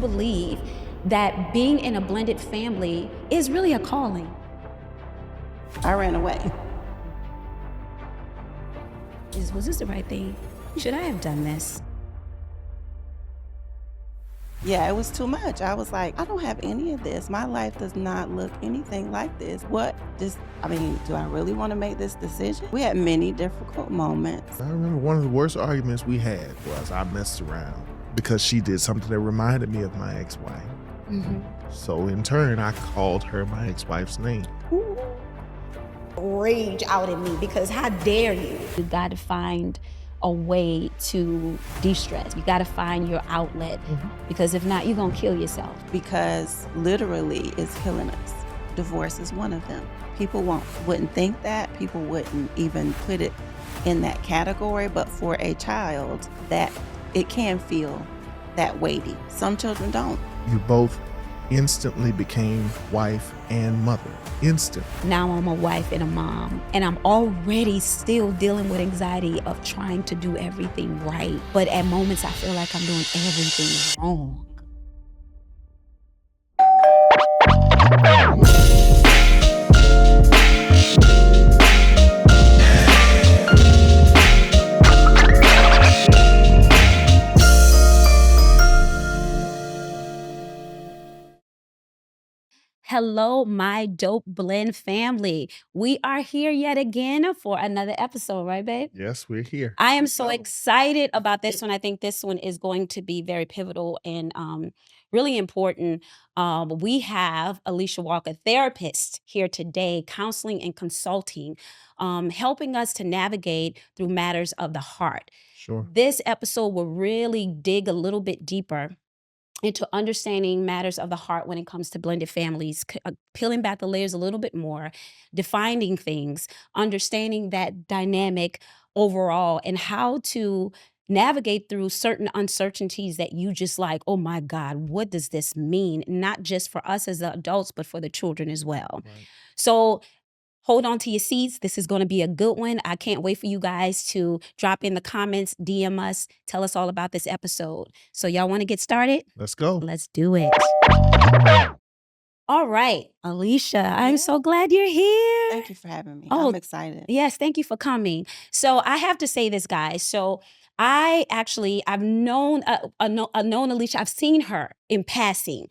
believe that being in a blended family is really a calling. I ran away. Was this the right thing? Should I have done this? Yeah, it was too much. I was like, I don't have any of this. My life does not look anything like this. Do I really want to make this decision? We had many difficult moments. I remember one of the worst arguments we had was I messed around because she did something that reminded me of my ex-wife. Mm-hmm. So in turn, I called her my ex-wife's name. Rage out at me because how dare you? You got to find a way to de-stress. You got to find your outlet because if not, you're going to kill yourself. Because literally it's killing us. Divorce is one of them. People wouldn't think that. People wouldn't even put it in that category. But for a child, that it can feel that weighty. Some children don't. You both instantly became wife and mother. Instant. Now I'm a wife and a mom, and I'm already still dealing with anxiety of trying to do everything right. But at moments, I feel like I'm doing everything wrong. Hello, my dope blend family. We are here yet again for another episode, right, babe? Yes, we're here. I am so excited about this one. I think this one is going to be very pivotal and really important. We have Alicia Walker, therapist, here today, counseling and consulting, helping us to navigate through matters of the heart. Sure. This episode will really dig a little bit deeper into understanding matters of the heart when it comes to blended families, peeling back the layers a little bit more, defining things, understanding that dynamic overall, and how to navigate through certain uncertainties that you just like, oh my God, what does this mean? Not just for us as the adults, but for the children as well. Right. So hold on to your seats. This is going to be a good one. I can't wait for you guys to drop in the comments, DM us, tell us all about this episode. So y'all want to get started? Let's go. Let's do it. All right, Alicia, I'm so glad you're here. Thank you for having me. Oh, I'm excited. Yes, thank you for coming. So I have to say this, guys. So I've known Alicia. I've seen her in passing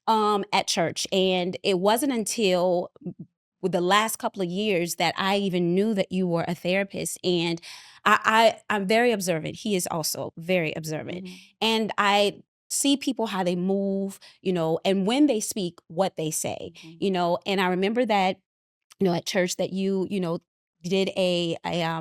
at church, and it wasn't until with the last couple of years that I even knew that you were a therapist. And I'm very observant. He is also very observant. Mhm. And I see people, how they move, and when they speak, what they say, and I remember that, at church that you did a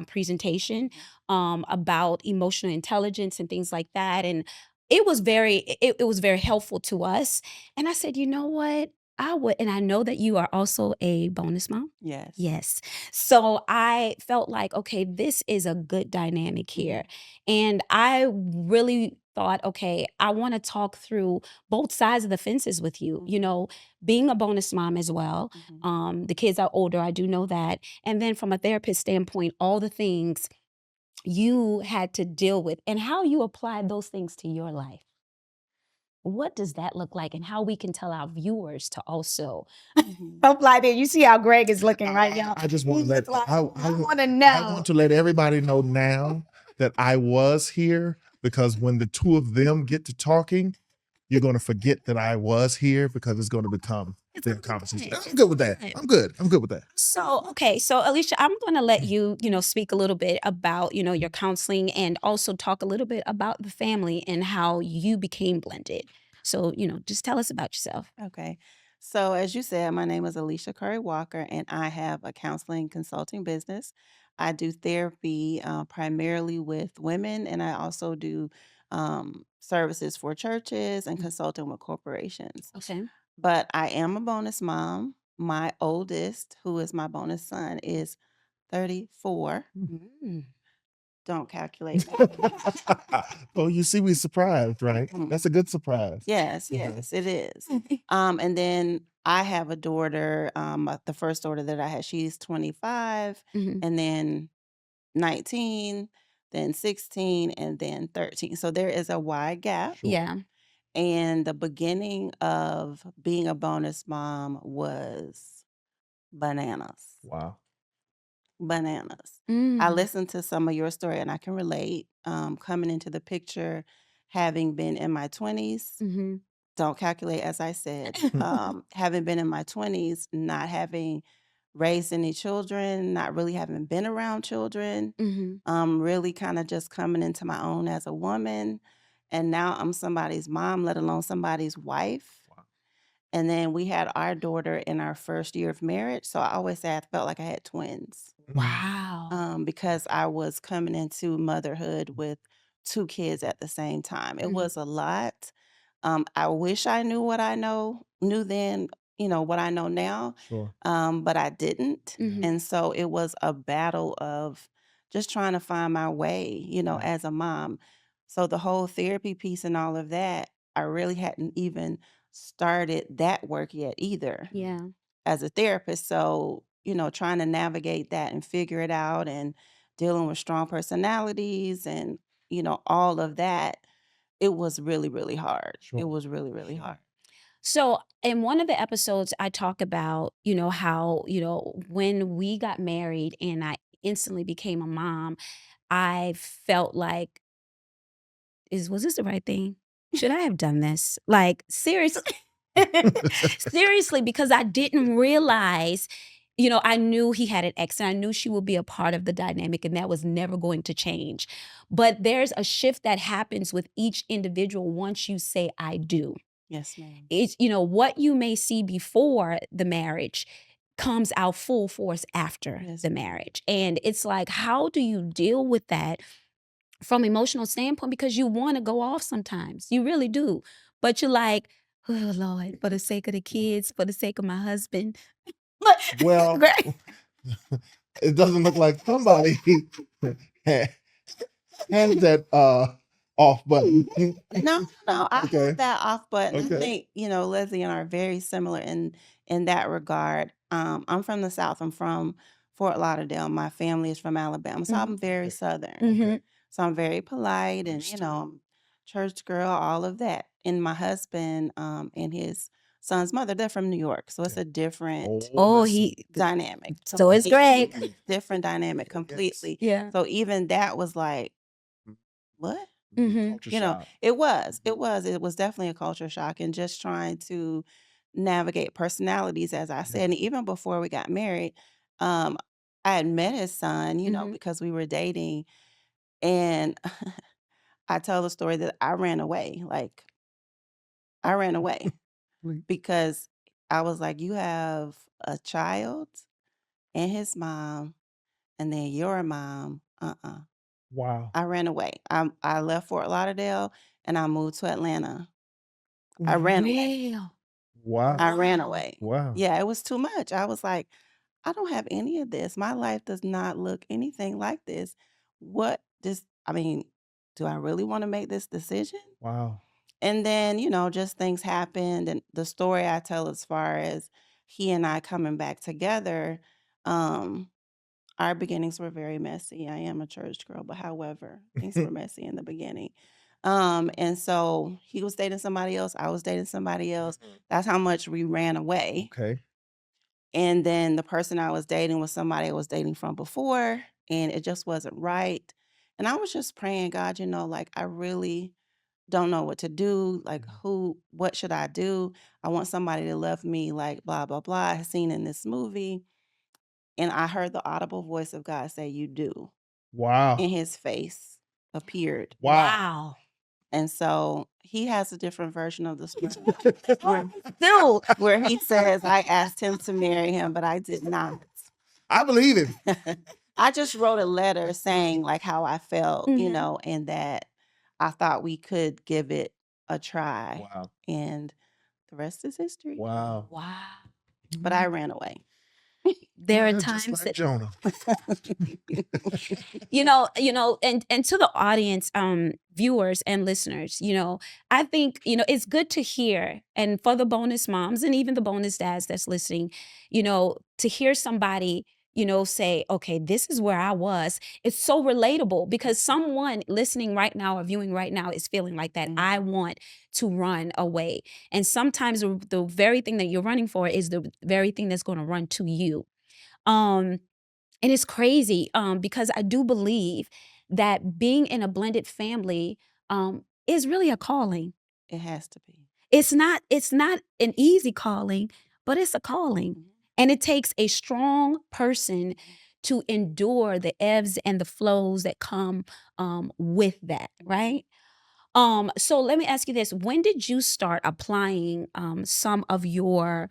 presentation about emotional intelligence and things like that. And it was very helpful to us. And I said, you know what? I would, and I know that you are also a bonus mom. Yes. Yes. So I felt like, okay, this is a good dynamic here. And I really thought, okay, I want to talk through both sides of the fences with you, being a bonus mom as well. The kids are older, I do know that. And then from a therapist standpoint, all the things you had to deal with and how you applied those things to your life. What does that look like, and how we can tell our viewers to also apply that? You see how Greg is looking, right, y'all? I just want to let I want to know. I want to let everybody know now that I was here, because when the two of them get to talking, you're going to forget that I was here, because it's going to become their conversation. I'm good with that. I'm good with that. So, okay. So, Alicia, I'm going to let you, speak a little bit about, your counseling, and also talk a little bit about the family and how you became blended. So, just tell us about yourself. Okay. So as you said, my name is Alicia Walker, and I have a counseling consulting business. I do therapy primarily with women, and I also do services for churches and consulting with corporations. Okay. But I am a bonus mom. My oldest, who is my bonus son, is 34. Mm. Don't calculate. Oh, you see, we surprised, right? That's a good surprise. Yes, it is. And then I have a daughter, the first daughter that I had, she's 25, and then 19, then 16, and then 13. So there is a wide gap. Yeah. And the beginning of being a bonus mom was bananas. Wow. Bananas. I Mm. listened to some of your story and I can relate. Coming into the picture, having been in my 20s, Mhm. don't calculate as I said, having been in my 20s, not having raised any children, not really having been around children, Mhm. really kind of just coming into my own as a woman. And now I'm somebody's mom, let alone somebody's wife. Wow. And then we had our daughter in our first year of marriage. So I always say I felt like I had twins Wow. because I was coming into motherhood with 2 kids at the same time. It Mhm. was a lot. I wish I knew then, what I know now, Sure. but I didn't. Mhm. And so it was a battle of just trying to find my way, Yeah. as a mom. So the whole therapy piece and all of that, I really hadn't even started that work yet either Yeah. as a therapist. So, trying to navigate that and figure it out and dealing with strong personalities and, all of that, it was really, really hard. It Sure. was really, really Sure. hard. So, in one of the episodes, I talk about, how, when we got married and I instantly became a mom, I felt like, was this the right thing? Should I have done this? Like, seriously. Seriously, because I didn't realize, I knew he had an ex and I knew she would be a part of the dynamic and that was never going to change. But there's a shift that happens with each individual once you say, I do. Yes, ma'am. It's, what you may see before the marriage comes out full force after Yes, the ma'am. marriage. And it's like, how do you deal with that from emotional standpoint? Because you want to go off sometimes. You really do. But you're like, oh Lord, for the sake of the kids, for the sake of my husband. Well, Right. it doesn't look like somebody has that off button. No, I Okay. have that off button. I Okay. think, Leslie and I are very similar in that regard. I'm from the South. I'm from Fort Lauderdale. My family is from Alabama. So I'm very Southern. Mhm. So I'm very polite and, Understood. I'm church girl, all of that. And my husband and his son's mother, they're from New York. So it's Yeah. a different Oh, listen. dynamic. so is Greg. Absolutely. Different dynamic Oh, yes. completely. Yeah. So even that was like, what? Mhm. Culture shock. It was definitely a culture shock and just trying to navigate personalities, as I said. And even before we got married, um, I had met his son, Mhm. because we were dating. And I tell the story that I ran away. Like, I ran away because I was like, you have a child and his mom, and then your mom. Wow. I ran away. I left Fort Lauderdale and I moved to Atlanta. I ran away. Well. Wow. I ran away. Wow. Yeah, it was too much. I was like, I don't have any of this. My life does not look anything like this. I mean, do I really want to make this decision? Wow. And then, just things happened. And the story I tell as far as he and I coming back together, um, our beginnings were very messy. I am a church girl, but however, things were messy in the beginning. And so he was dating somebody else. I was dating somebody else. That's how much we ran away. Okay. And then the person I was dating was somebody I was dating from before, and it just wasn't right. And I was just praying, God, like I really don't know what to do. Like, what should I do? I want somebody to love me, like blah, blah, blah. I seen in this movie. And I heard the audible voice of God say, you do. Wow. And his face appeared. Wow. Wow. And so he has a different version of the story Dude. where he says, I asked him to marry him, but I did not. I believe it. I just wrote a letter saying like how I felt, Mhm. and that I thought we could give it a try. Wow. And the rest is history. Wow. Wow. But I ran away. There are Yeah, just times like that Jonah. and to the audience, viewers and listeners, I think, it's good to hear, and for the bonus moms and even the bonus dads that's listening, to hear somebody, say, okay, this is where I was. It's so relatable because someone listening right now or viewing right now is feeling like that. I want to run away. And sometimes the very thing that you're running for is the very thing that's going to run to you. Um, and it's crazy because I do believe that being in a blended family is really a calling. It has to be. It's not an easy calling, but it's a calling. Mhm. And it takes a strong person to endure the ebbs and the flows that come with that, right? So let me ask you this. When did you start applying some of your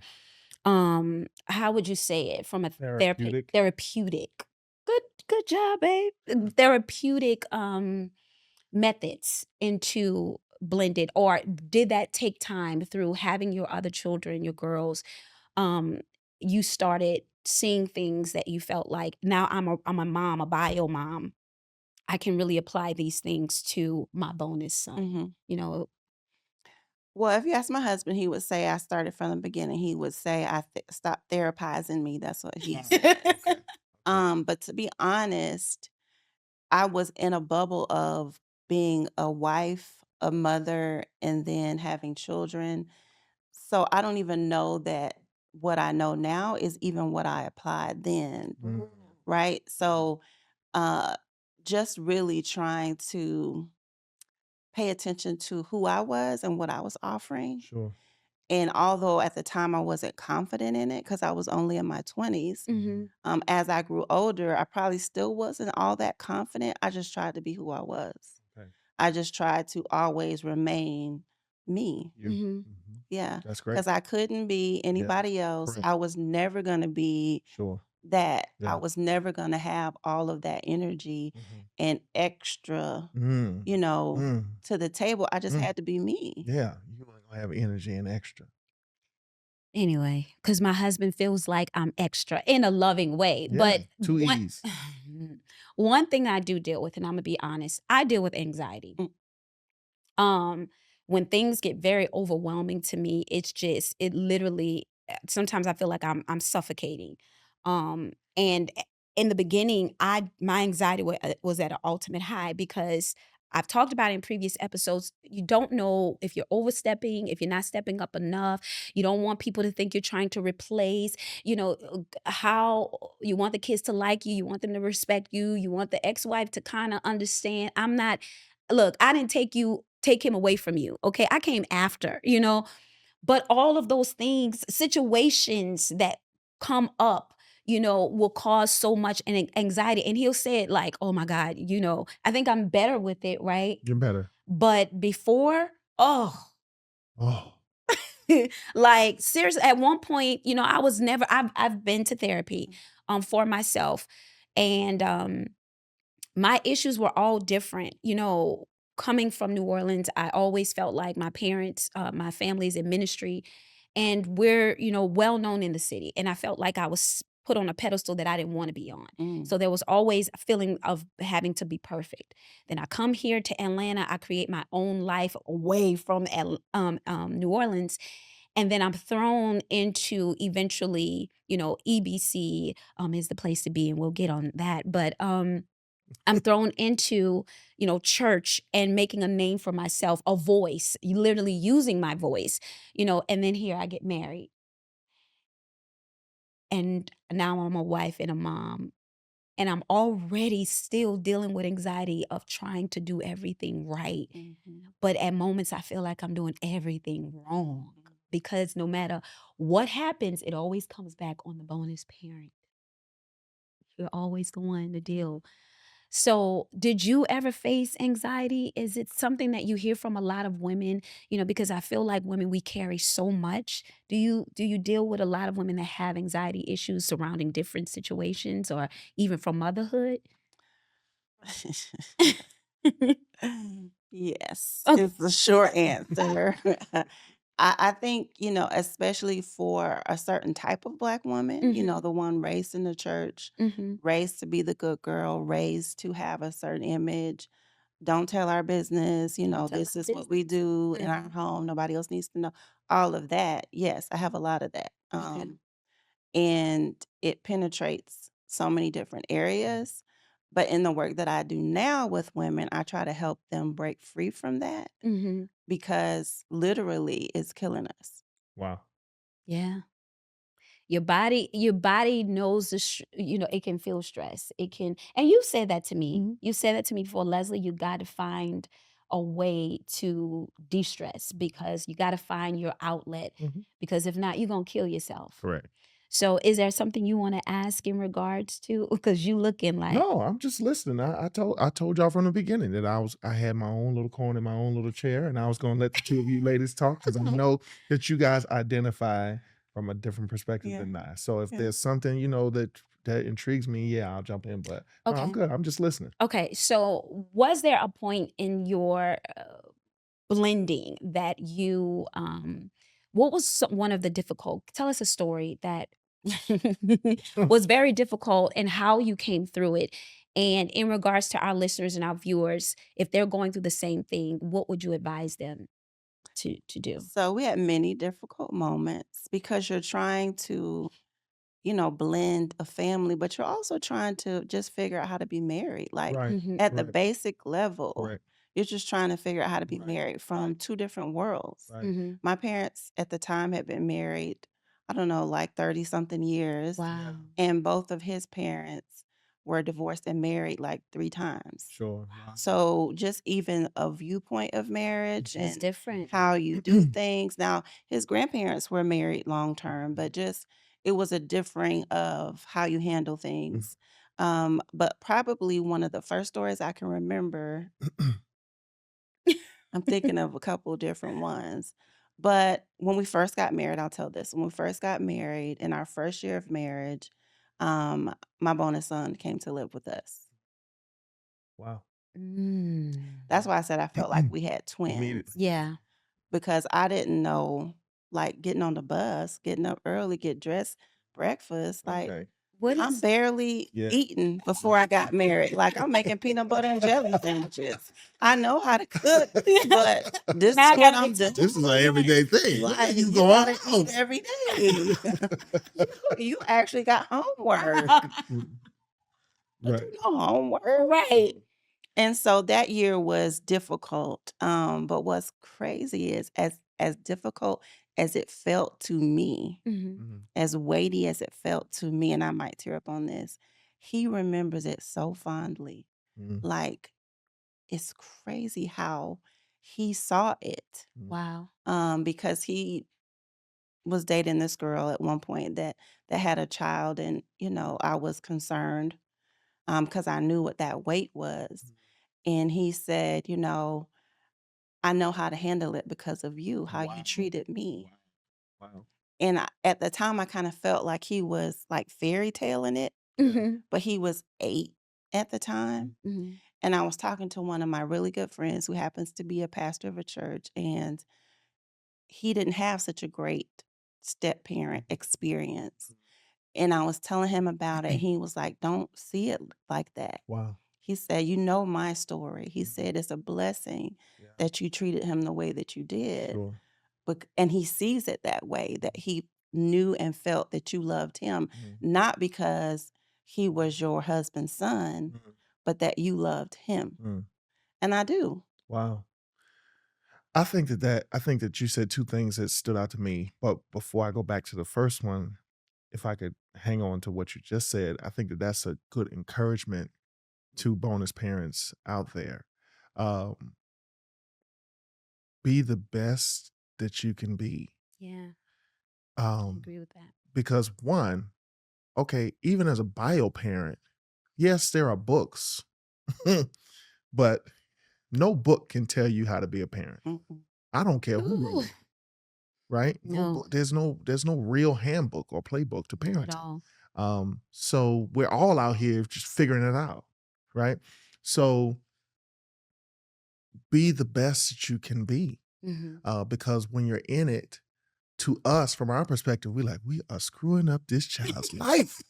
how would you say it from a Therapeutic. therapeutic. Good job, babe. Therapeutic methods into blended, or did that take time through having your other children, your girls? Um, you started seeing things that you felt like now I'm a mom, a bio mom. I can really apply these things to my bonus son. Mhm. You know, Well, if you ask my husband, he would say I started from the beginning. He would say I stopped therapizing me. That's what he says. Okay. Okay. But to be honest, I was in a bubble of being a wife, a mother, and then having children. So I don't even know that what I know now is even what I applied then, Mm, right? So uh just really trying to pay attention to who I was and what I was offering. sure. And although at the time I wasn't confident in it because I was only in my 20s, mhm, as I grew older, I probably still wasn't all that confident. I just tried to be who I was. Okay. I just tried to always remain me. You. mhm. Mhm. Yeah. That's great. Because I couldn't be Yeah. anybody else. Correct. I was never going to be Sure. that. I Yeah. was never going to have all of that energy Mhm. and extra, Mm. you know, Mm. to the table. I just Mm. had to be me. Yeah. You gonna have energy and extra. Anyway, because my husband feels like I'm extra in a loving way. Yeah. But Two one E's. one thing I do deal with, and Imma be honest, I deal with anxiety. Mm, Um, when things get very overwhelming to me, it literally sometimes I feel like I'm suffocating. And in the beginning, my anxiety was at an ultimate high because I've talked about it in previous episodes. You don't know if you're overstepping, if you're not stepping up enough. You don't want people to think you're trying to replace, how you want the kids to like you, you want them to respect you, you want the ex-wife to kind of understand. Look, I didn't take him away from you. Okay. I came after, but all of those things, situations that come up, will cause so much anxiety. And he'll say it like, oh my God, I think I'm better with it, right? You're better. But before, oh, Oh. like seriously, at one point, I've been to therapy for myself. And my issues were all different. Coming from New Orleans, I always felt like my parents, my family's in ministry, and we're, well known in the city. And I felt like I was put on a pedestal that I didn't want to be on. mm, So there was always a feeling of having to be perfect. Then I come here to Atlanta, I create my own life away from New Orleans. And then I'm thrown into eventually, EBC is the place to be, and we'll get on that. But I'm thrown into, church and making a name for myself, a voice, literally using my voice, and then here I get married. And now I'm a wife and a mom. And I'm already still dealing with anxiety of trying to do everything right. mhm, But at moments, I feel like I'm doing everything wrong because no matter what happens, it always comes back on the bonus parent. You're always the one to deal. So, did you ever face anxiety? Is it something that you hear from a lot of women? Because I feel like women, we carry so much. Do you deal with a lot of women that have anxiety issues surrounding different situations or even from motherhood? Yes, Okay. is the short answer. I think, especially for a certain type of Black woman, Mhm. the one raised in the church, Mhm. raised to be the good girl, raised to have a certain image. Don't tell our business, Don't tell this our is what we business. do in our Mhm. home. Nobody else needs to know. All of that. Yes, I have a lot of that. Okay. And it penetrates so many different areas. But in the work that I do now with women, I try to help them break free from that Mhm. because literally it's killing us. Wow. Yeah. Your body knows it can feel stress. It can, and you said that to me. Mhm. You said that to me before, Leslie, you got to find a way to de-stress because you got to find your outlet Mhm. because if not, you're going to kill yourself. Correct. So is there something you want to ask in regards to, because you looking like, No, I'm just listening. I told y'all from the beginning that I had my own little corner, my own little chair, and I was gonna let the two of you ladies talk because I know that you guys identify from a different perspective Yeah. than I. So if Yeah. there's something that intrigues me, yeah, I'll jump in. But no, I'm okay. good. I'm just listening. Okay, so was there a point in your blending that you what was one of the difficult, tell us a story that was very difficult and how you came through it, and in regards to our listeners and our viewers, if they're going through the same thing, what would you advise them to do? So we had many difficult moments because you're trying to, blend a family, but you're also trying to just figure out how to be married. Like Right. Mhm. at the Right. basic level, Correct. you're just trying to figure out how to be Right. married from two different worlds. Right. Mhm. My parents at the time had been married, I don't know, like 30 something years, Wow. and both of his parents were divorced and married like 3 times. Sure. Wow. So just even a viewpoint of marriage It's and different. how you do things. Now, his grandparents were married long term, but just it was a differing of how you handle things. But probably one of the first stories I can remember, I'm thinking of a couple different ones. But when we first got married, I'll tell this. When we first got married in our first year of marriage, my bonus son came to live with us. Wow. That's why I said I felt like we had Immediately. twins. Yeah. Because I didn't know, like, getting on the bus, getting up early, get dressed, breakfast, like, Okay. What I'm is barely Yeah. eating before I got married. Like, I'm making peanut butter and jelly sandwiches. I know how to cook, but this now is I what gotta I'm get doing. This is an everyday thing. Like, You you go gotta out. eat every day. You actually got homework. You Right. do no homework. right. And so that year was difficult. But what's crazy is as difficult as it felt to me, Mhm. Mhm. as weighty as it felt to me, and I might tear up on this, he remembers it so fondly. Mhm. Like it's crazy how he saw it. Mhm. Wow. Because he was dating this girl at one point that had a child, and I was concerned because I knew what that weight was. And he said, I know how to handle it because of you, how you Wow. treated me. Wow. And at the time, I kind of felt like he was like fairy tailing it, Mhm. but he was 8 at the time. Mhm. And I was talking to one of my really good friends who happens to be a pastor of a church, and he didn't have such a great step parent experience. And I was telling him about it. He was like, don't see it like that. Wow. He said, you know my story. He said, it's a blessing Yeah. that you treated him the way that you did. Sure. And he sees it that way, that he knew and felt that you loved him, Mhm. not because he was your husband's son, Mhm. but that you loved him. Mm. And I do. Wow. I think that you said two things that stood out to me. But before I go back to the first one, if I could hang on to what you just said, I think that that's a good encouragement to bonus parents out there. Um, be the best that you can be. Yeah, I Um, agree with that. because one, okay, even as a bio parent, yes, there are books, but no book can tell you how to be a parent. Mhm. I don't care who wrote Ooh, it, right? no, There's no real handbook or playbook to not at parenting. all. So we're all out here just figuring it out, right? So be the best that you can be, Mhm. because when you're in it, to us, from our perspective, we're like, we are screwing up this child's life,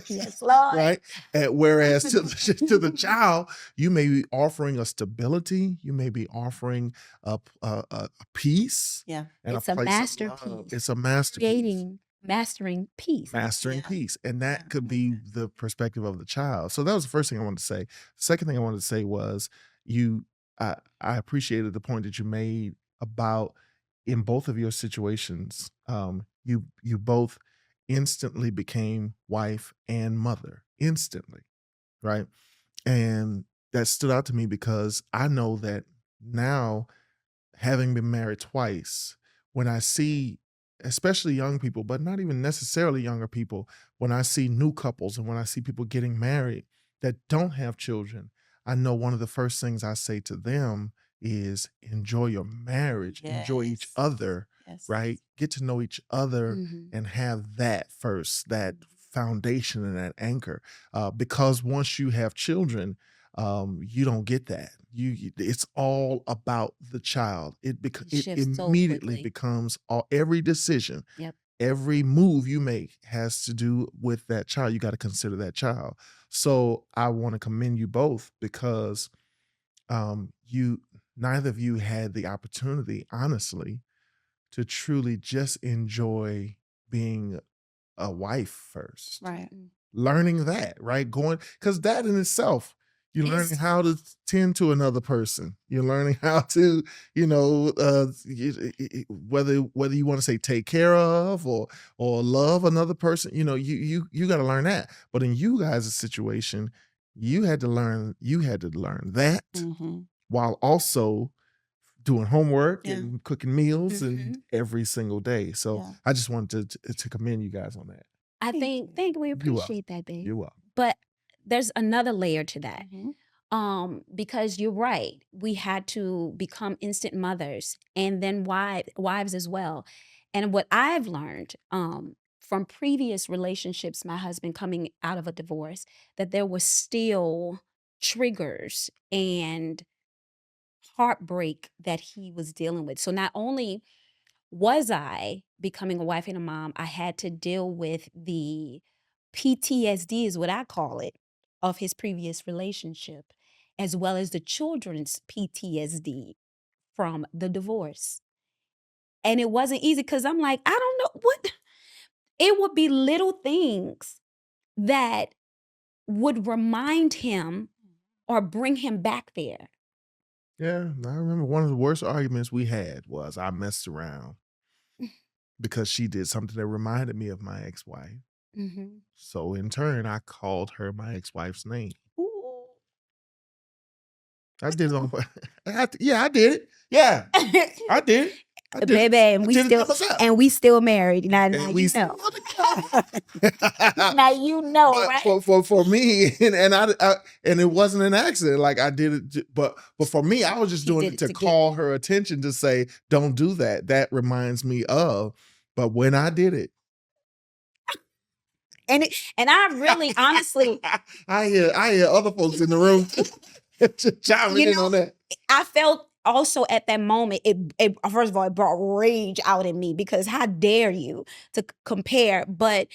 Yes, Lord. right? And whereas to the child, you may be offering a stability, you may be offering a peace Yeah. and a It's a place of love. masterpiece. It's a masterpiece. Creating. Mastering peace. Mastering Yeah. peace. And Yeah. that could be the perspective of the child. So that was the first thing I wanted to say. Second thing I wanted to say was you I appreciated the point that you made about in both of your situations, you both instantly became wife and mother. Instantly, right? And that stood out to me because I know that now, having been married twice, when I see, especially young people, but not even necessarily younger people, when I see new couples and when I see people getting married that don't have children, I know one of the first things I say to them is enjoy your marriage, enjoy each Yes. other, Yes. right? Get to know each other Mhm. and have that first, that foundation and that anchor. Because once you have children, you don't get that. It's all about the child. It It it shifts so immediately quickly. becomes every decision, Yep. every move you make has to do with that child. You got to consider that child. So I want to commend you both because you neither of you had the opportunity, honestly, to truly just enjoy being a wife first, Right. learning that, right? Going, because that in itself, you're learning It's how to tend to another person. You're learning how to, whether you want to say take care of or love another person, you got to learn that. But in you guys' situation, you had to learn that Mm-hmm. while also doing homework Yeah. and cooking meals and Mhm. every single day. So Yeah. I just wanted to commend you guys on that. I Thank you. think we You're welcome. appreciate that, babe. You're welcome. But there's another layer to that. Mm-hmm. Because you're right. We had to become instant mothers and then wives as well. And what I've learned from previous relationships, my husband coming out of a divorce, that there were still triggers and heartbreak that he was dealing with. So not only was I becoming a wife and a mom, I had to deal with the PTSD, is what I call it, of his previous relationship, as well as the children's PTSD from the divorce. And it wasn't easy because I'm like, I don't know what, it would be little things that would remind him or bring him back there. Yeah, I remember one of the worst arguments we had was I messed around because she did something that reminded me of my ex-wife. Mhm. So in turn, I called her my ex-wife's name. Ooh. I did it on. Yeah, I did it. Yeah, I did it. I did Baby, it. and I we did it still to myself. married. Now And we you still know. together. Now you know, But right? for me, and it wasn't an accident. Like I did it, but for me, I was just He doing did it it to to get call her attention to say, "Don't do that." That reminds me of. But when I did it, and I really honestly, I hear other folks in the room chiming you in know, on that. I felt also at that moment, it first of all, it brought rage out in me because how dare you to compare? But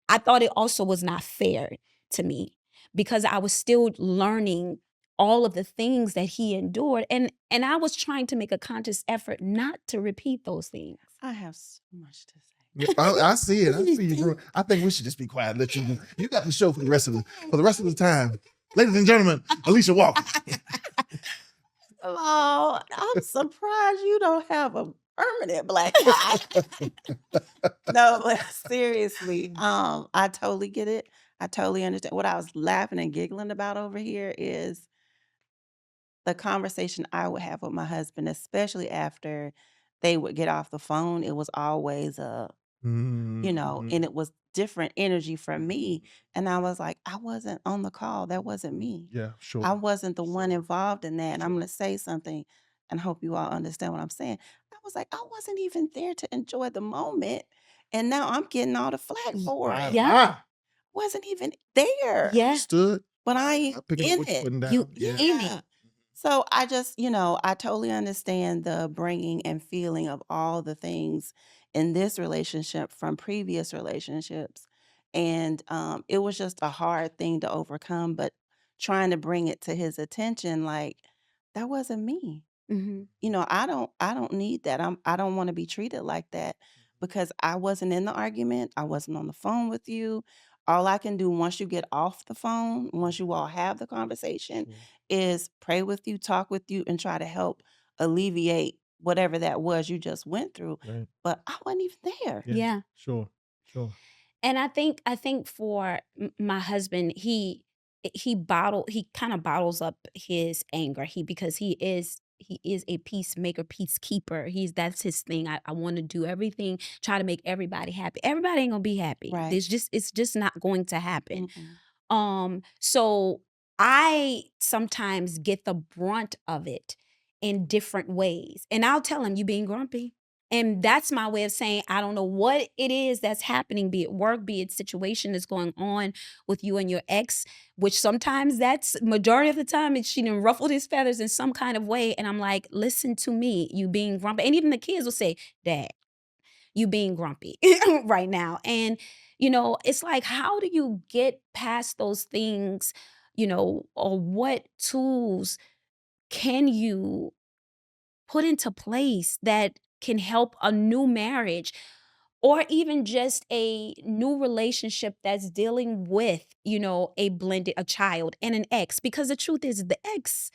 I thought it also was not fair to me because I was still learning all of the things that he endured, and I was trying to make a conscious effort not to repeat those things. I have so much to say. Yeah, I see it. I see you doing. I think we should just be quiet. Let you. You got the show for the rest of the time, ladies and gentlemen. Alicia Walker. Oh, I'm surprised you don't have a permanent black eye. No, but seriously, I totally get it. I totally understand. What I was laughing and giggling about over here is the conversation I would have with my husband, especially after they would get off the phone. It was always Mhm. and it was different energy from me. And I was like, I wasn't on the call. That wasn't me. Yeah, sure. I wasn't the one involved in that. And I'm going to say something and hope you all understand what I'm saying. I was like, I wasn't even there to enjoy the moment. And now I'm getting all the flack for it. Yeah, Wasn't even there, yeah, Understood. but I I ain't pick up in what you're it. putting you down. Yeah. in Yeah. it. So I just, I totally understand the bringing and feeling of all the things in this relationship from previous relationships. And it was just a hard thing to overcome, but trying to bring it to his attention, like, that wasn't me. Mhm. I don't need that. I don't want to be treated like that. because I wasn't in the argument, I wasn't on the phone with you. All I can do once you get off the phone, once you all have the conversation, Sure. is pray with you, talk with you, and try to help alleviate whatever that was you just went through. Right. But I wasn't even there. Yeah. Yeah. Sure. Sure. And I think for my husband, he kind of bottles up his anger. Because he is a peacemaker, peacekeeper. That's his thing. I want to do everything, try to make everybody happy. Everybody ain't gonna be happy. Right. It's just not going to happen. Mm-mm. So I sometimes get the brunt of it in different ways. And I'll tell him, you being grumpy. And that's my way of saying, I don't know what it is that's happening, be it work, be it situation that's going on with you and your ex, which sometimes that's majority of the time, she done ruffled his feathers in some kind of way. And I'm like, listen to me, you being grumpy. And even the kids will say, Dad, you being grumpy right now. And, it's like, how do you get past those things, or what tools can you put into place that can help a new marriage or even just a new relationship that's dealing with, a child and an ex? Because the truth is the ex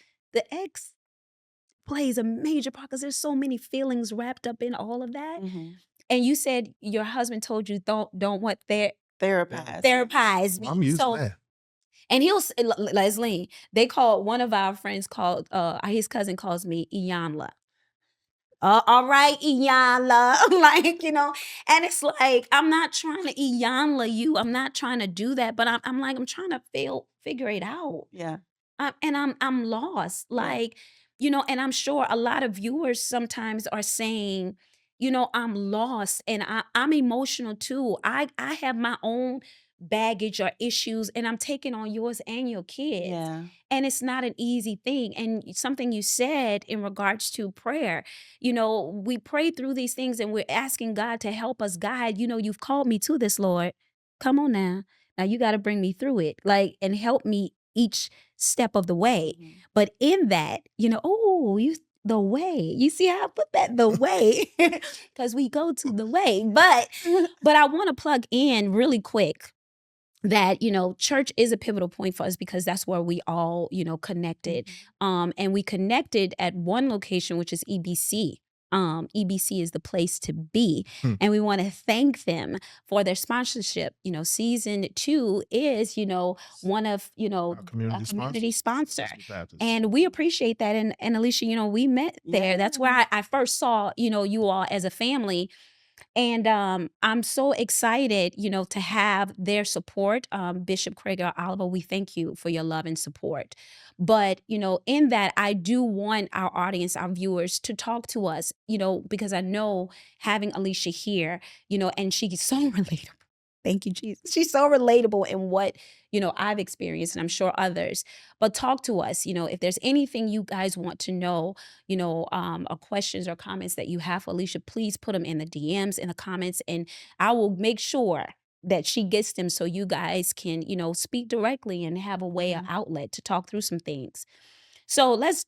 plays a major part because there's so many feelings wrapped up in all of that. Mm-hmm. And you said your husband told you don't what Therapize. therapize Well, I'm me. using So, that. and Leslie, they called one of our friends called his cousin calls me Iyanla. All right, Iyanla. Like, and it's like, I'm not trying to Iyanla you. I'm not trying to do that, but I'm like, I'm trying to figure it out. Yeah. And I'm lost. Yeah. Like, and I'm sure a lot of viewers sometimes are saying, I'm lost and I'm emotional too. I have my own baggage or issues and I'm taking on yours and your kids. Yeah. And it's not an easy thing. And something you said in regards to prayer, we pray through these things and we're asking God to help us guide. You've called me to this, Lord. Come on now. Now you got to bring me through it, like, and help me each step of the way. Mm-hmm. But in that, the way. You see how I put that? The way. Because we go to the way. But I want to plug in really quick that church is a pivotal point for us because that's where we all connected, and we connected at one location, which is EBC. EBC is the place to be, Hmm. and we want to thank them for their sponsorship. Season 2 is one of Our a community community sponsor, Special Baptist. and we appreciate that. And Alicia, we met there. That's where I first saw you all as a family. And I'm so excited, to have their support. Bishop Craig Oliver, we thank you for your love and support. But, in that, I do want our audience, our viewers, to talk to us, because I know having Alicia here, and she's so relatable. Thank you, Jesus. She's so relatable in what, I've experienced, and I'm sure others. But talk to us, if there's anything you guys want to know, or questions or comments that you have for Alicia, please put them in the DMs, in the comments, and I will make sure that she gets them so you guys can, speak directly and have a way, an outlet to talk through some things. So let's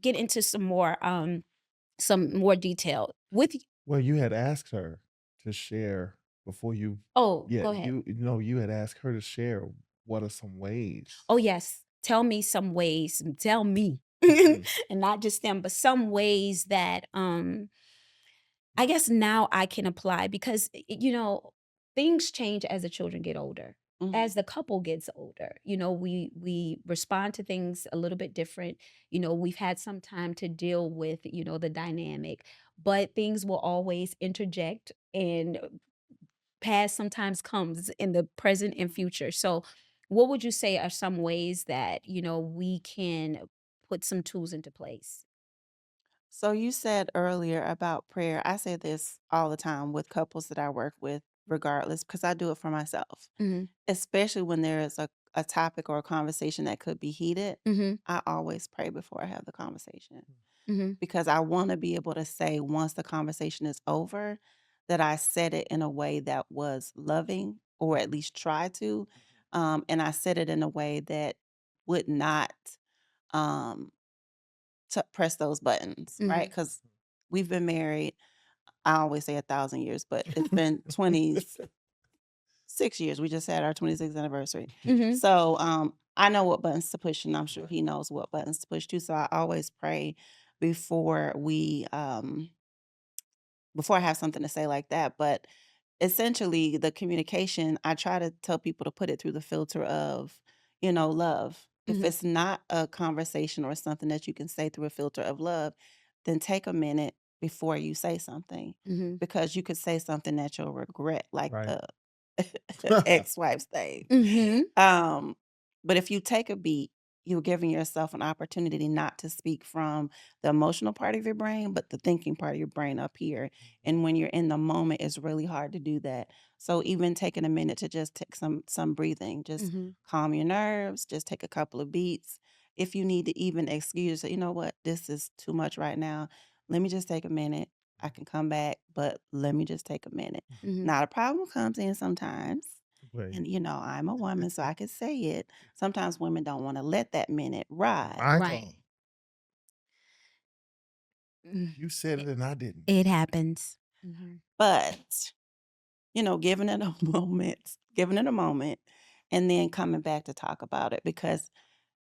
get into some more detail with. Well, you had asked her to share before you. Oh, Yeah, go ahead. you had asked her to share what are some ways. Oh, yes. Tell me some ways. Tell me. Mhm. And not just them, but some ways that I guess now I can apply because things change as the children get older. As the couple gets older, we respond to things a little bit different. We've had some time to deal with, the dynamic, but things will always interject, and past sometimes comes in the present and future. So, what would you say are some ways that, we can put some tools into place? So you said earlier about prayer. I say this all the time with couples that I work with, regardless, because I do it for myself, Mhm. especially when there is a topic or a conversation that could be heated. Mhm. I always pray before I have the conversation Mhm. because I want to be able to say once the conversation is over that I said it in a way that was loving or at least try to. And I said it in a way that would not um, press those buttons, right? Mhm. Because we've been married. I always say 1,000 years, but it's been 26 years. We just had our 26th anniversary. Mhm. So I know what buttons to push, and I'm sure he knows what buttons to push too. So I always pray before before I have something to say like that. But essentially, the communication, I try to tell people to put it through the filter of, love. If Mhm. it's not a conversation or something that you can say through a filter of love, then take a minute before you say something, Mhm. because you could say something that you'll regret, like Right. the ex-wife's thing. Mhm. Um, but if you take a beat, you're giving yourself an opportunity not to speak from the emotional part of your brain, but the thinking part of your brain up here. And when you're in the moment, it's really hard to do that. So even taking a minute to just take some breathing, just Mhm. calm your nerves, just take a couple of beats. If you need to even excuse it, you know what, this is too much right now. Let me just take a minute. I can come back, but let me just take a minute. Mhm. Now the problem comes in sometimes. Wait, And I'm a woman, so I can say it. Sometimes women don't want to let that minute ride. my Right. God. Mm. You said It it and I didn't. it happens. Mhm. But, giving it a moment, and then coming back to talk about it, because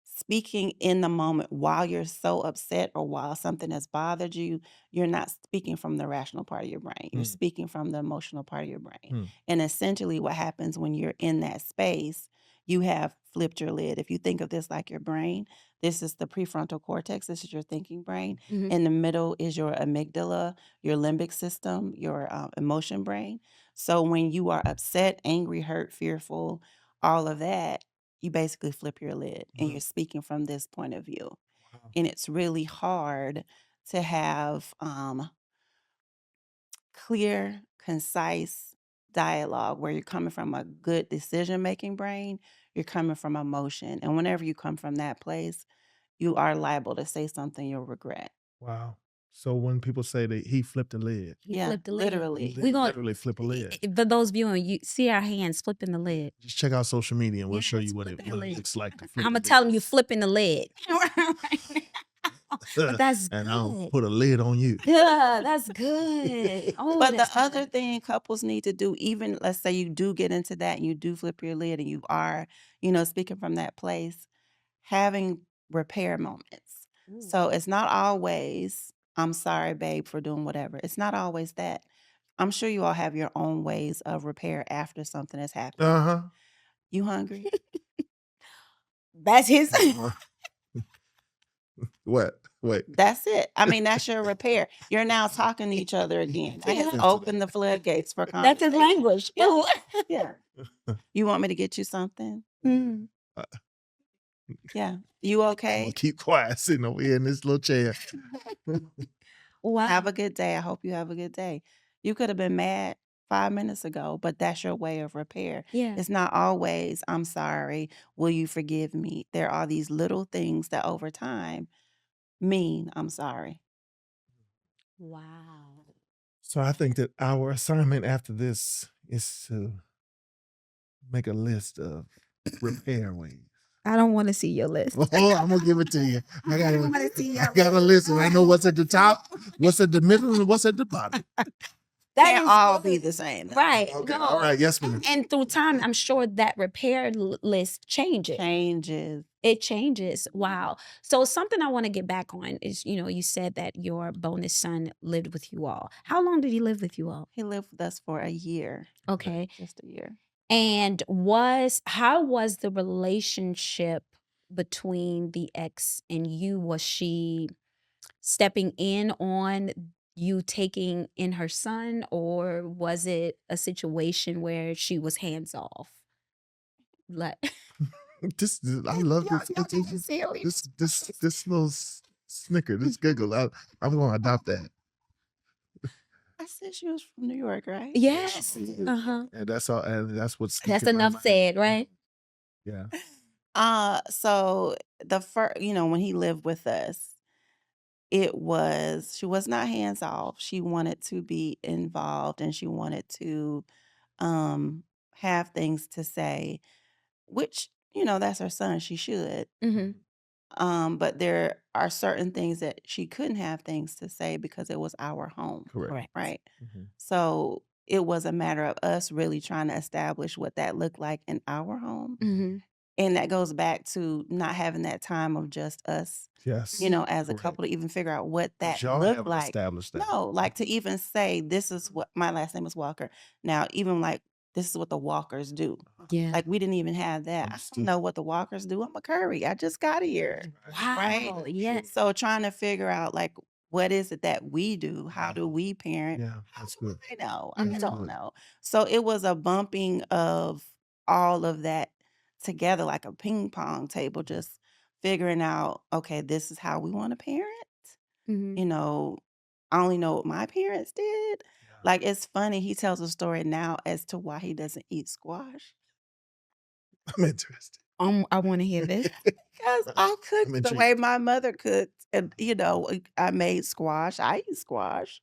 speaking in the moment while you're so upset or while something has bothered you, you're not speaking from the rational part of your brain. You're Mm, speaking from the emotional part of your brain. mm, And essentially, what happens when you're in that space, you have flipped your lid. If you think of this like your brain, this is the prefrontal cortex, this is your thinking brain. Mhm. In the middle is your amygdala, your limbic system, your emotion brain. So when you are upset, angry, hurt, fearful, all of that, you basically flip your lid and you're speaking from this point of view. wow. And it's really hard to have clear, concise dialogue where you're coming from a good decision making brain, you're coming from emotion. And whenever you come from that place, you are liable to say something you'll regret. Wow. So when people say that he flipped a lid, He Yeah, flipped the lid. he literally. We gon literally flip a lid. For those viewing, you see our hands flipping the lid. Just check out social media and we'll show Yes, you what it flipping the lid. looks like to flip Imma a tell lid. him you flipping the lid. But that's And I'll good. put a lid on you. Yeah, that's good. Oh, But the that's other good. thing couples need to do, even let's say you do get into that and you do flip your lid and you are, speaking from that place, having repair moments. Ooh. So it's not always, I'm sorry, babe, for doing whatever. It's not always that. I'm sure you all have your own ways of repair after something has happened. Uh-huh. You hungry? That's his What? Wait. That's it. I mean, that's your repair. You're now talking to each other again. That has Yeah. opened the floodgates for That's his conversation. language. Yeah. Ooh. Yeah. You want me to get you something? Mm. Uh, Yeah. You I'm okay? gonna keep quiet sitting over here in this little chair. Wow. Have a good day. I hope you have a good day. You could have been mad 5 minutes ago, but that's your way of repair. Yeah. It's not always, I'm sorry. Will you forgive me? There are these little things that over time mean, I'm sorry. Wow. So I think that our assignment after this is to make a list of repair ways. I don't wanna see your list. Oh, I'm gonna give it to you. I got wanna see I your got a list, and I know what's at the top, what's at the middle, and what's at the bottom. That Can't is all be good. the same. Right. Okay, No. all right, yes, ma'am. And through time, I'm sure that repair list changes. Changes. It changes. Wow. So something I want to get back on is, you said that your bonus son lived with you all. How long did he live with you all? He lived with us for a year, Okay. just a year. And how was the relationship between the ex and you? Was she stepping in on you taking in her son, or was it a situation where she was hands off? Like I love y'all, this. y'all got to see This little snicker, this giggle. I'm gonna adopt that. I said she was from New York, right? Yes. Uh-huh. And that's all. And that's what's That's sticking in my enough mind. said, right? Yeah. So the first, when he lived with us, she was not hands off. She wanted to be involved and she wanted to um have things to say, which, that's her son, she should. Mhm. But there are certain things that she couldn't have things to say because it was our home, Correct. Correct. right? Mhm. So it was a matter of us really trying to establish what that looked like in our home. Mhm. And that goes back to not having that time of just us, Yes. as a Correct. couple to even figure out what 'Cause that y'all looked haven't like. established that. No, like to even say, this is what my last name is Walker. Now, even like, this is what the Walkers do. Yeah. Like, we didn't even have that. I don't Understood. know what the Walkers do. I'm a Curry. I just got here. Right? Wow. Yes. So trying to figure out, like, what is it that we do? How do we parent? Yeah, that's good. I know. I Mhm. don't know. So it was a bumping of all of that together like a ping pong table, just figuring out, okay, this is how we want to parent. Mhm. You know, I only know what my parents did. Yeah. Like, it's funny, he tells a story now as to why he doesn't eat squash. I'm interested. I want to hear this. Because I I'm cooked the intrigued. way my mother cooked, and I made squash. I eat squash.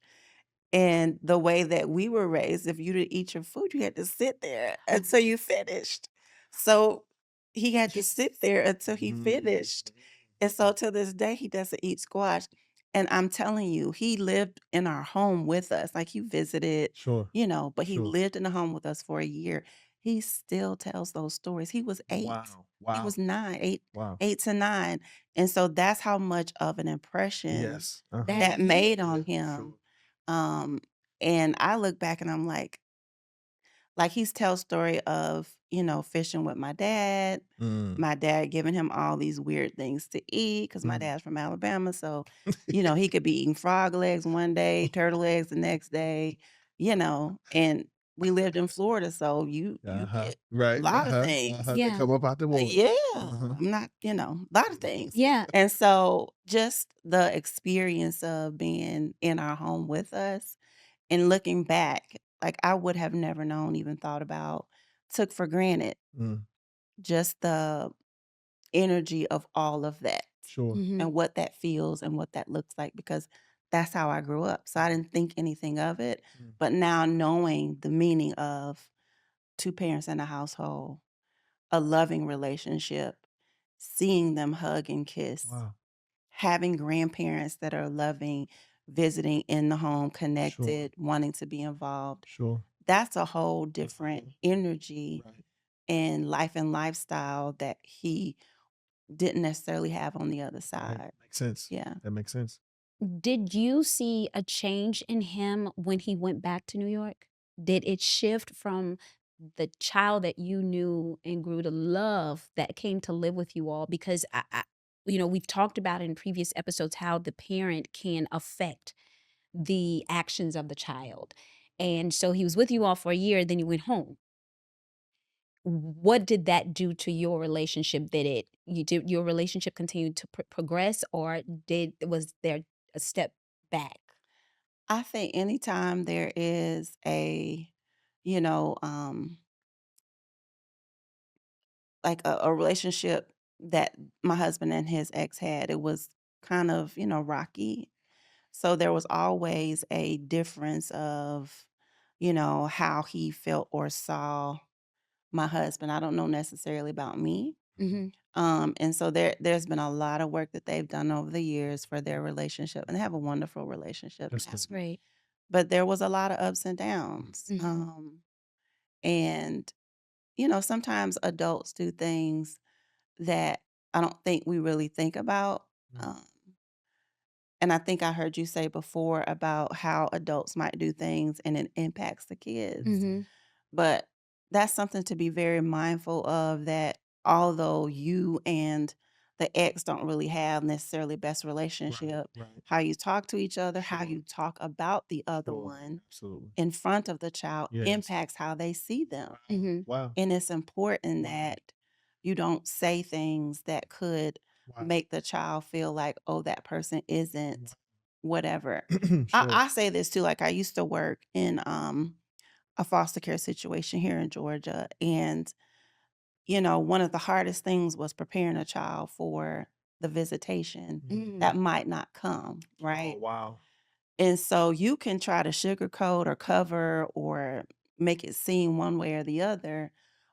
And the way that we were raised, if you didn't eat your food, you had to sit there until you finished. So he had to sit there until he finished. And so to this day, he doesn't eat squash. And I'm telling you, he lived in our home with us. Like he visited, Sure. but he Sure. lived in the home with us for a year. He still tells those stories. He was 8. Wow. He Wow. was 9, 8, Wow. 8 to 9. And so that's how much of an impression Yes. that made on Sure. him. Um, and I look back and I'm like he's tells story of, fishing with Mm. my dad giving him all these weird things to eat because my Mm. dad's from Alabama. So, he could be eating frog legs one day, turtle legs the next day, and we lived in Florida. So you get a Right. lot of things. They Yeah. come up out the water. Yeah, Uh-huh. I'm not, a lot of things. Yeah. And so just the experience of being in our home with us and looking back, like I would have never known, even thought about, took for granted Mm. just the energy of all of that Sure. Mhm. and what that feels and what that looks like because that's how I grew up. So I didn't think anything of it. Mm. But now knowing the meaning of two parents in a household, a loving relationship, seeing them hug and kiss, Wow. having grandparents that are loving, visiting in the home, Sure. connected, wanting to be involved. Sure. That's a whole different energy Right. and life and lifestyle that he didn't necessarily have on the other Right. side. Makes sense. Yeah. That makes sense. Did you see a change in him when he went back to New York? Did it shift from the child that you knew and grew to love that came to live with you all? Because we've talked about in previous episodes how the parent can affect the actions of the child. And so he was with you all for a year, then you went home. What did that do to your relationship? Did your relationship continue to progress, or was there a step back? I think anytime there is you know, um, like a relationship that my husband and his ex had, it was kind of, rocky. So there was always a difference of, how he felt or saw my husband. I don't know necessarily about me. Mhm. And so there's been a lot of work that they've done over the years for their relationship, and they have a wonderful relationship That's now. good. Great. But there was a lot of ups and downs. Mhm. And sometimes adults do things that I don't think we really think about. Mm. Um, and I think I heard you say before about how adults might do things and it impacts the kids. Mhm. But that's something to be very mindful of, that although you and the ex don't really have necessarily best Right. relationship, Right. how you talk to each other, how Sure. you talk about the other Sure. one Absolutely. in front of the child Yes. impacts how they see them. Mhm. Wow. And it's important Wow. that you don't say things that could Wow. make the child feel like, oh, that person isn't whatever. I, Sure. I say this too, like I used to work in a foster care situation here in Georgia. And, one of the hardest things was preparing a child for the visitation Mm. that might not come, Oh, right? wow. And so you can try to sugarcoat or cover or make it seem one way or the other,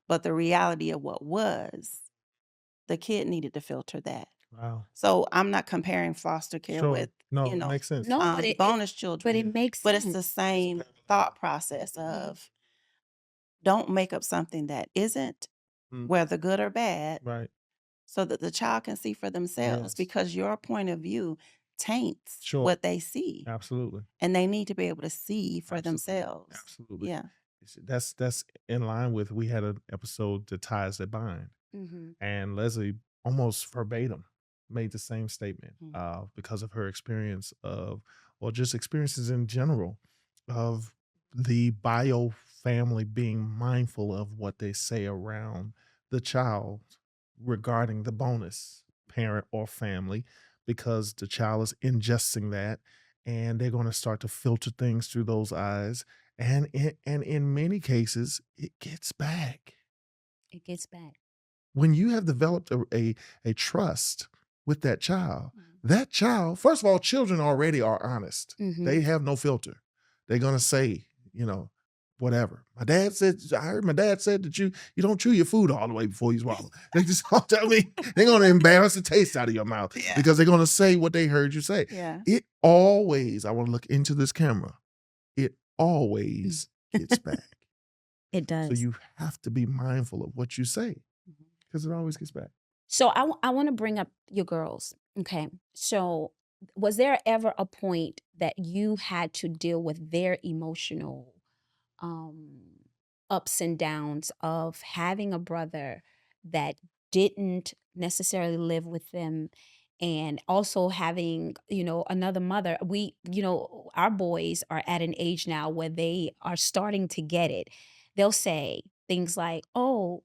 but the reality of what was, the kid needed to filter that. Wow. So I'm not comparing foster care Sure. with, No, it makes sense. No, but bonus but children, it makes but it's the sense. same thought process of don't make up something that isn't, Mm, whether good or bad, right. so that the child can see for themselves Yes. because your point of view taints Sure. what they see, Absolutely. and they need to be able to see for Absolutely. themselves. Absolutely. Yeah. That's in line with we had an episode, The Ties That Bind. Mhm. And Leslie almost verbatim made the same statement Mm. because of her experience of, or just experiences in general, of the bio family being mindful of what they say around the child regarding the bonus parent or family, because the child is ingesting that and they're going to start to filter things through those eyes. And in many cases, it gets back It gets back. when you have developed a trust with Mhm. that child, first of all, children already are honest. They Mhm. have no filter. They're gonna say, whatever. My dad said, I heard my dad said that you don't chew your food all the way before you swallow. They just tell me they're gonna embarrass the taste out of your mouth Yeah. because they're gonna say what they heard you say. Yeah. It always, I want to look into this camera, it always gets back. It So does. you have to be mindful of what you say Mhm. because it always gets back. So I want to bring up your girls. Okay. So was there ever a point that you had to deal with their emotional um ups and downs of having a brother that didn't necessarily live with them, and also having, another mother? Our boys are at an age now where they are starting to get it. They'll say things like, "Oh,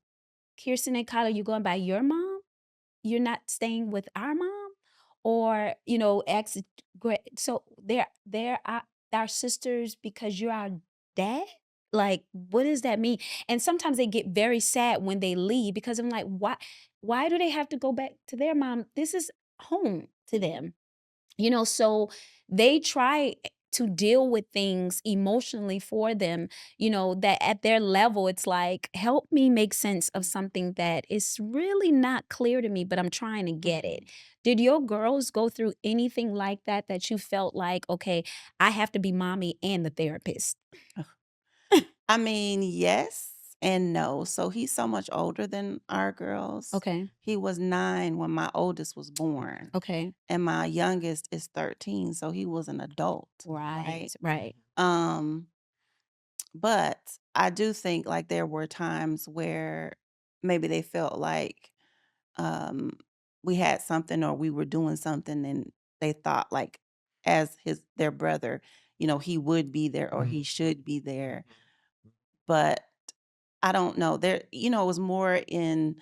Kirsten and Kyla, you going by your mom? You're not staying with our mom?" Or, ex great. So they're our sisters because you're our dad? Like, what does that mean? And sometimes they get very sad when they leave because I'm like, why do they have to go back to their mom? This is home to them. So they try to deal with things emotionally for them, that at their level, it's like, help me make sense of something that is really not clear to me, but I'm trying to get it. Did your girls go through anything like that, that you felt like, okay, I have to be mommy and the therapist? I mean, yes and no. So he's so much older than our girls. Okay. He was 9 when my oldest was born, Okay. and my youngest is 13, so he was an adult, Right. right? Right. Um, but I do think like there were times where maybe they felt like um we had something or we were doing something and they thought like as their brother, he would be there or he should be there. But I don't know. It was more in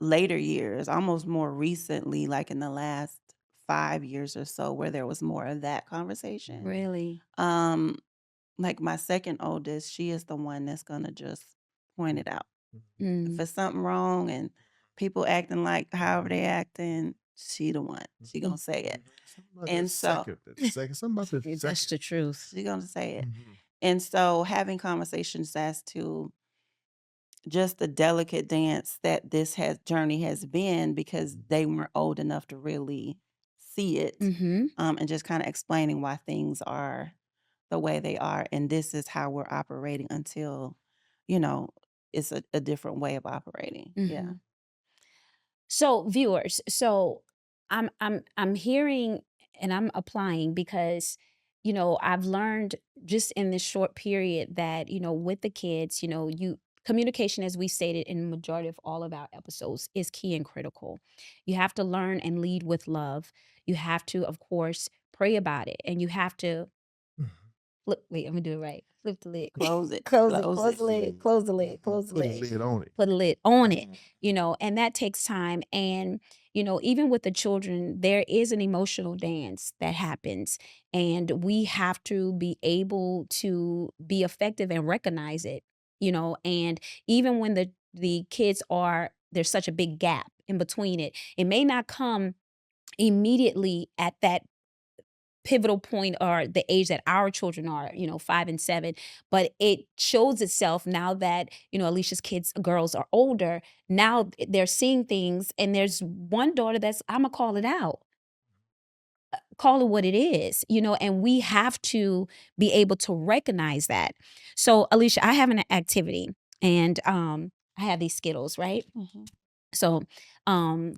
later years, almost more recently, like in the last 5 years or so, where there was more of that conversation. Really? Um, like my second oldest, she is the one that's gonna just point it out. If Mm. it's something wrong and people acting like however they acting, she the one. She gonna say it. Something about And so something about that Yeah, that's second. the truth. she gonna say it. Mhm. And so having conversations as to just the delicate dance that this has journey has been because they weren't old enough to really see it, Mm-hmm. and just kind of explaining why things are the way they are, and this is how we're operating until, you know, it's a different way of operating. Yeah. Mm-hmm. So viewers, I'm hearing and I'm applying because I've learned just in this short period that with the kids, you communication, as we stated in the majority of all of our episodes, is key and critical. You have to learn and lead with love. You have to, of course, pray about it, and you have to flip. Wait, I'm gonna do it right. Flip the lid. Close it. Close it. Close Close it. the lid. Close the lid. Close the Put a lid. lid on it. Put a lid on it. And that takes time. And even with the children, there is an emotional dance that happens, and we have to be able to be effective and recognize it. And even when the kids there's such a big gap in between it. It may not come immediately at that pivotal point or the age that our children are, 5 and 7, but it shows itself now that, Alicia's kids, girls are older. Now they're seeing things, and there's one daughter that's, I'm gonna call it out. Call it what it is, and we have to be able to recognize that. So, Alicia, I have an activity, and I have these Skittles, right? Mhm. So,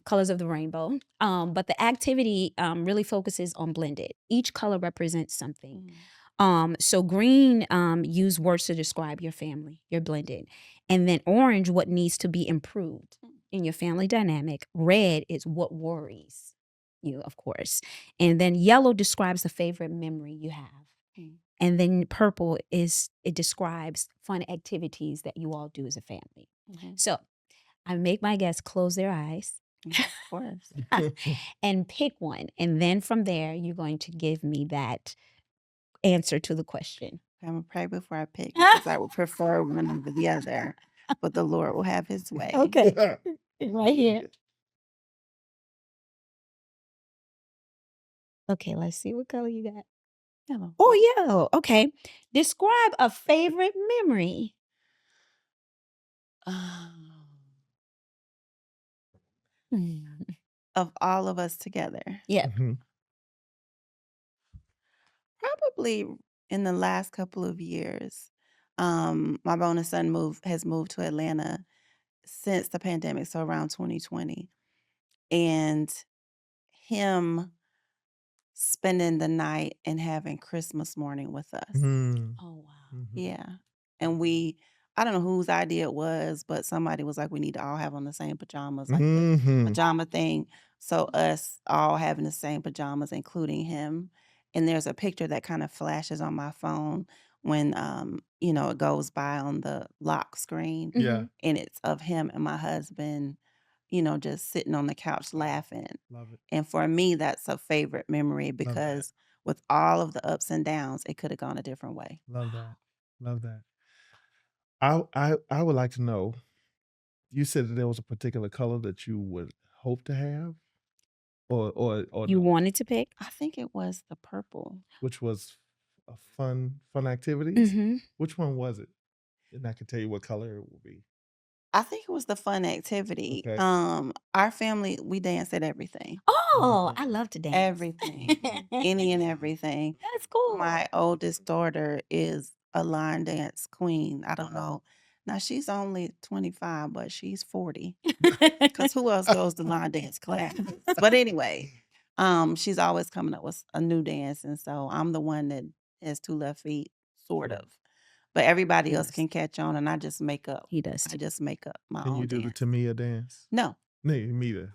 colors of the rainbow. But the activity really focuses on blended. Each color represents something. So green, use words to describe your family, your blended. And then orange, what needs to be improved in your family dynamic. Red is what worries you, of course. And then yellow describes the favorite memory you have. Mm. And then purple it describes fun activities that you all do as a family. Mhm. So I make my guests close their eyes Of course. and pick one. And then from there, you're going to give me that answer to the question. I'm gonna pray before I pick because I would prefer one over the other, but the Lord will have His way. Okay. Right here. Okay, let's see what color you got. Yellow. Oh, yellow. Okay. Describe a favorite memory. Mm. Of all of us together. Yeah. Mhm. Probably in the last couple of years. My bonus son has moved to Atlanta since the pandemic, so around 2020. And him spending the night and having Christmas morning with us. Mm. Oh, wow. Mhm. Yeah. And I don't know whose idea it was, but somebody was like, we need to all have on the same pajamas, like the Mhm. pajama thing. So us all having the same pajamas, including him. And there's a picture that kind of flashes on my phone when it goes by on the lock screen. Yeah. Mhm. And it's of him and my husband, just sitting on the couch laughing. Love it. And for me, that's a favorite memory Love that. because with all of the ups and downs, it could have gone a different way. Love that. Love that. I would like to know, you said that there was a particular color that you would hope to have? Or You no? wanted to pick? I think it was the purple. Which was a fun activities? Mm-hmm. Which one was it? And I can tell you what color it will be. I think it was the fun activity. Okay. Our family, we dance at everything. Oh, I love to dance. Everything. Any and everything. That's cool. My oldest daughter is a line dance queen. I don't know. Now she's only 25, but she's 40. Because who else goes to line dance class? But anyway, she's always coming up with a new dance. And so I'm the one that has two left feet, sort of. But everybody else Yes. can catch on, and I just make up. He does I too. just make up my Can own you do the dance. Tamia dance? No, No, me either.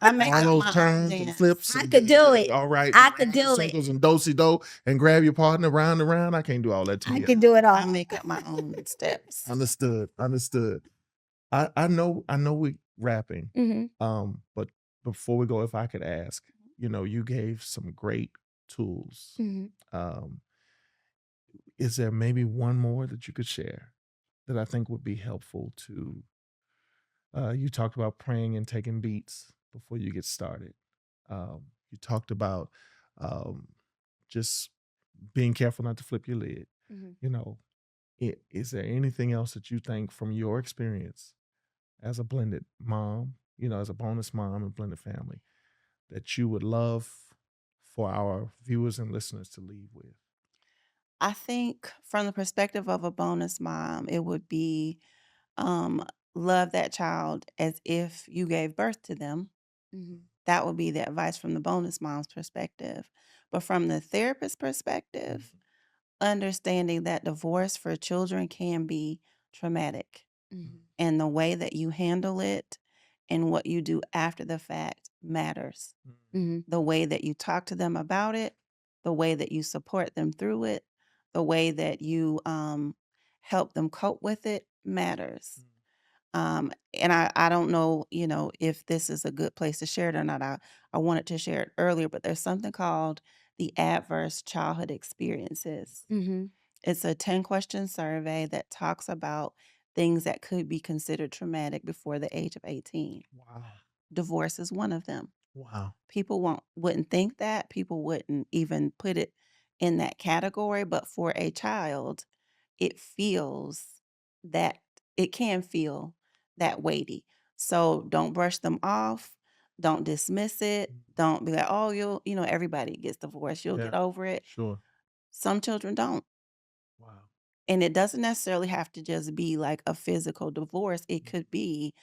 I make All up those my own turns and dance. flips. I and- could do it. All right. I could do it. Circles and do-si-do and grab your partner round and round. I can't do all that I Tamia. could do it all. I make up my own steps. Understood. I know we rapping. Mm-hmm. But before we go, if I could ask, you gave some great tools. Mm-hmm. Is there maybe one more that you could share that I think would be helpful to? You talked about praying and taking beats before you get started. You talked about just being careful not to flip your lid. Mm-hmm. Is there anything else that you think from your experience as a blended mom, as a bonus mom and blended family, that you would love for our viewers and listeners to leave with? I think from the perspective of a bonus mom, it would be love that child as if you gave birth to them. Mm-hmm. That would be the advice from the bonus mom's perspective. But from the therapist perspective, understanding that divorce for children can be traumatic. Mm-hmm. And the way that you handle it and what you do after the fact matters. Mm-hmm. The way that you talk to them about it, the way that you support them through it, the way that you help them cope with it matters. And I don't know, if this is a good place to share it or not. I wanted to share it earlier, but there's something called the adverse childhood experiences. Mm-hmm. It's a 10-question survey that talks about things that could be considered traumatic before the age of 18. Wow. Divorce is one of them. Wow. People wouldn't think that. People wouldn't even put it in that category, but for a child, it feels that it can feel that weighty. So don't brush them off. Don't dismiss it. Don't be like, oh, everybody gets divorced. You'll Yeah. get over it. Sure. Some children don't. Wow. And it doesn't necessarily have to just be like a physical divorce. It could be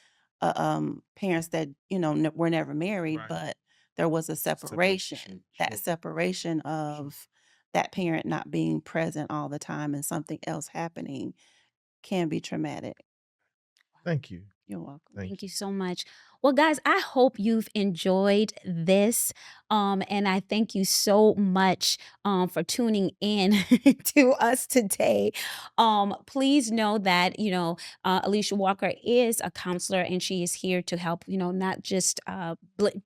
parents that, were never married, Right. but there was a separation. Separation. That Sure. separation of that parent not being present all the time and something else happening can be traumatic. Thank you. You're welcome. Thank Thank you. you so much. Well, guys, I hope you've enjoyed this. And I thank you so much for tuning in to us today. Please know that, Alicia Walker is a counselor and she is here to help, not just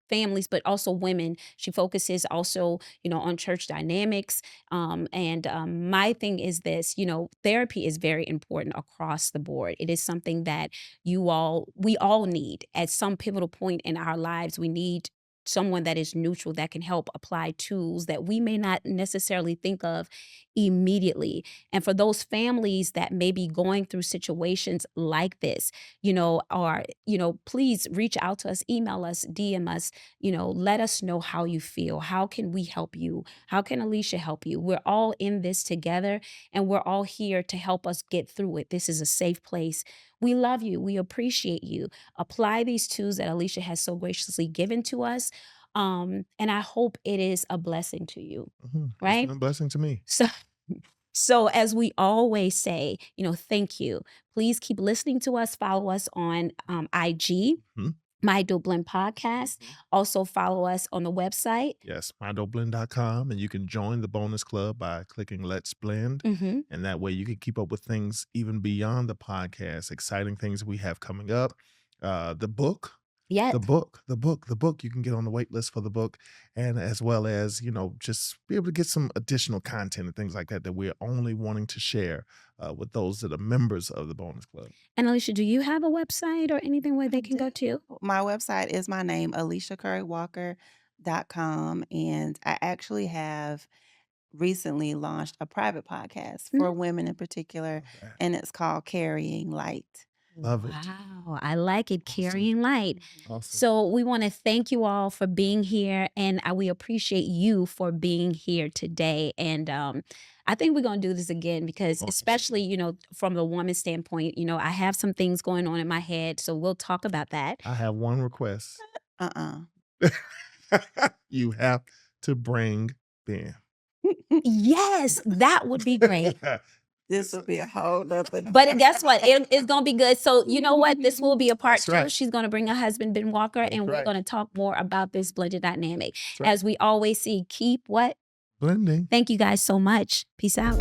families, but also women. She focuses also, on church dynamics. And my thing is this, therapy is very important across the board. It is something that we all need at some pivotal point in our lives. We need someone that is neutral that can help apply tools that we may not necessarily think of immediately. And for those families that may be going through situations like this, please reach out to us, email us, DM us, let us know how you feel. How can we help you? How can Alicia help you? We're all in this together and we're all here to help us get through it. This is a safe place. We love you. We appreciate you. Apply these tools that Alicia has so graciously given to us. And I hope it is a blessing to you, It's right? been a blessing to me. So as we always say, thank you. Please keep listening to us. Follow us on IG. Mhm. My Dublin Podcast. Also follow us on the website. Yes, mydoblend.com, and you can join the bonus club by clicking Let's Blend. Mhm. And that way you can keep up with things even beyond the podcast, exciting things we have coming up. The book, Yeah. the book, you can get on the wait list for the book, and as well as, just be able to get some additional content and things like that we're only wanting to share with those that are members of the bonus club. And Alicia, do you have a website or anything where they can go to? My website is my name, AliciaCurryWalker.com. And I actually have recently launched a private podcast for women in particular, and it's called Carrying Light. Love it. Wow, I like it. Awesome. Carrying light. Awesome. So we want to thank you all for being here, and we appreciate you for being here today. And I think we're gonna do this again because, especially from the woman standpoint, I have some things going on in my head, so we'll talk about that. I have one request. You have to bring Ben. Yes, that would be great. This will be a whole nother. But guess what? It's going to be good. So you know what? This will be a part two. Right. She's going to bring her husband, Ben Walker, and we're going to talk more about this blended dynamic. Right. As we always see, keep what? Blending. Thank you guys so much. Peace out.